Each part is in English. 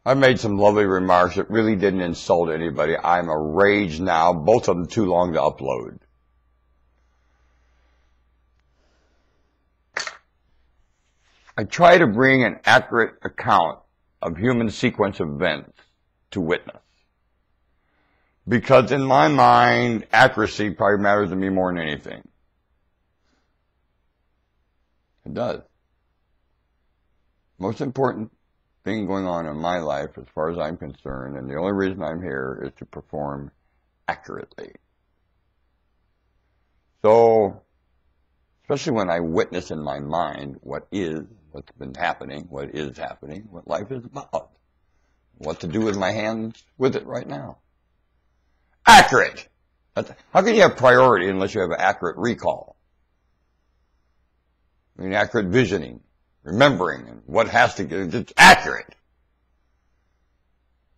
I made some lovely remarks that really didn't insult anybody. I'm a rage now, both of them too long to upload. I try to bring an accurate account of human sequence of events to witness. Because in my mind, accuracy probably matters to me more than anything. It does. Most important thing going on in my life, as far as I'm concerned, and the only reason I'm here, is to perform accurately. So, especially when I witness in my mind what's been happening, what is happening, what life is about, what to do with my hands with it right now. Accurate! How can you have priority unless you have accurate recall? I mean, accurate visioning, remembering, and what has to get, it's accurate.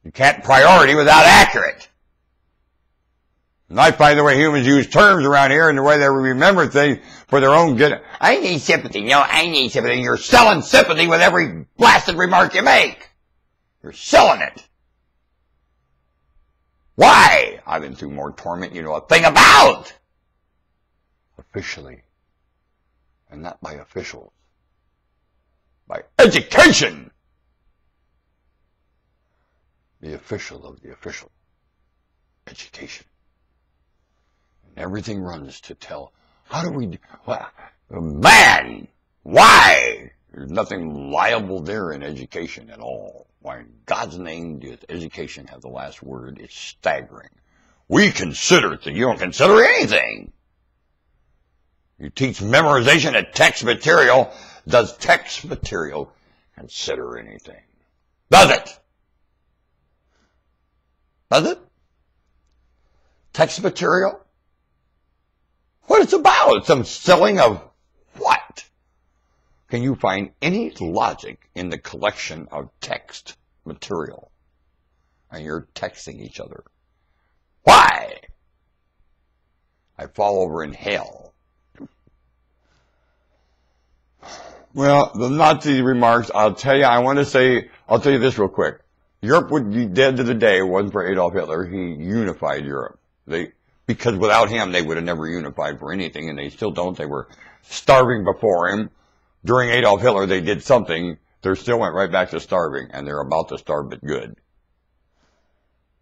You can't priority without accurate. And I find the way humans use terms around here and the way they remember things for their own good. I need sympathy. No, I need sympathy. You're selling sympathy with every blasted remark you make. You're selling it. Why? I've been through more torment you know a thing about. Officially. And not by officials. By education. The official of the official. Education. And everything runs to tell, how do we do, well, man, why? There's nothing liable there in education at all. Why in God's name does education have the last word? It's staggering. We consider it, you don't consider anything. You teach memorization of text material. Does text material consider anything? Does it? Does it? Text material? What it's about? Some selling of what? Can you find any logic in the collection of text material? And you're texting each other. Why? I fall over in hell. Well, the Nazi remarks, I'll tell you this real quick. Europe would be dead to the day if it wasn't for Adolf Hitler. He unified Europe. Because without him, they would have never unified for anything, and they still don't. They were starving before him. During Adolf Hitler, they did something. They still went right back to starving, and they're about to starve but good.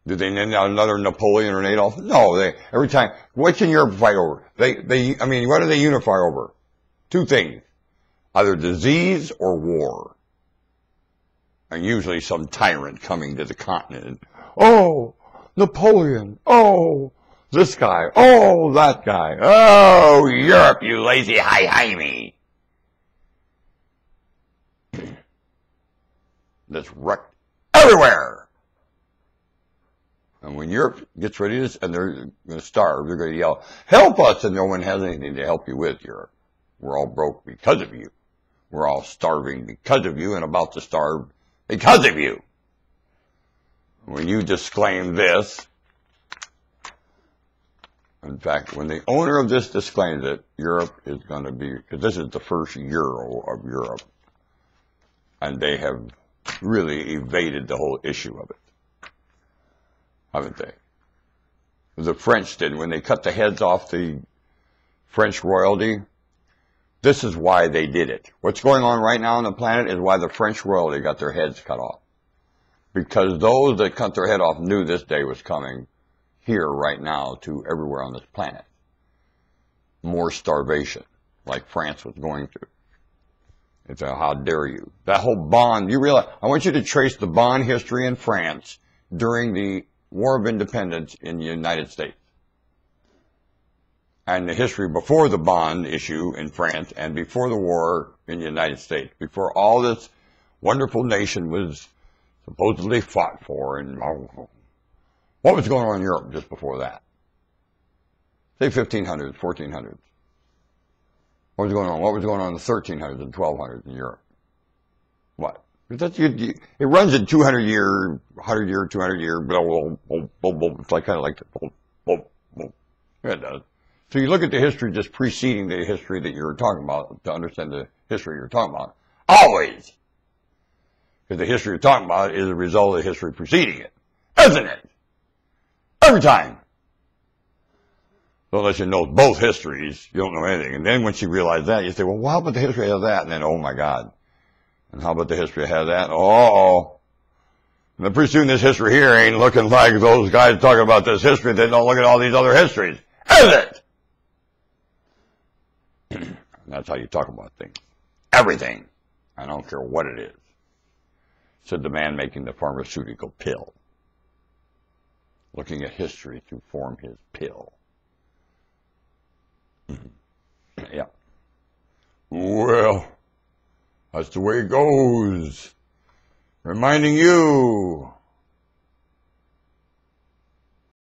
Did they name another Napoleon or an Adolf? No, every time. What can Europe fight over? What do they unify over? Two things. Either disease or war. And usually some tyrant coming to the continent. Oh, Napoleon. Oh, this guy. Oh, that guy. Oh, Europe, you lazy high-high-me. That's wrecked everywhere. And when Europe gets ready to, and they're going to starve, they're going to yell, help us, and no one has anything to help you with, Europe. We're all broke because of you. We're all starving because of you and about to starve because of you. When you disclaim this, in fact, when the owner of this disclaims it, Europe is going to be, because this is the first euro of Europe, and they have really evaded the whole issue of it, haven't they? The French did. When they cut the heads off the French royalty, this is why they did it. What's going on right now on the planet is why the French royalty got their heads cut off. Because those that cut their head off knew this day was coming here right now to everywhere on this planet. More starvation, like France was going through. It's a how dare you. That whole bond, you realize, I want you to trace the bond history in France during the War of Independence in the United States. And the history before the bond issue in France and before the war in the United States, before all this wonderful nation was supposedly fought for. And what was going on in Europe just before that? Say 1500s, 1400s. What was going on? What was going on in the 1300s and 1200s in Europe? What? It runs in 200 year, 100 year, 200 year, blah, blah, blah, blah, blah. It's like kind of like the blah, blah, blah. Yeah, it does. So you look at the history just preceding the history that you're talking about to understand the history you're talking about. Always. Because the history you're talking about is a result of the history preceding it. Isn't it? Every time. So unless you know both histories, you don't know anything. And then once you realize that, you say, well, how about the history of that? And then, oh my God. And how about the history of that? Oh. And then pretty soon this history here ain't looking like those guys talking about this history. They don't look at all these other histories. Is it? And that's how you talk about things. Everything. I don't care what it is. Said the man making the pharmaceutical pill. Looking at history to form his pill. Yeah. Well, that's the way it goes. Reminding you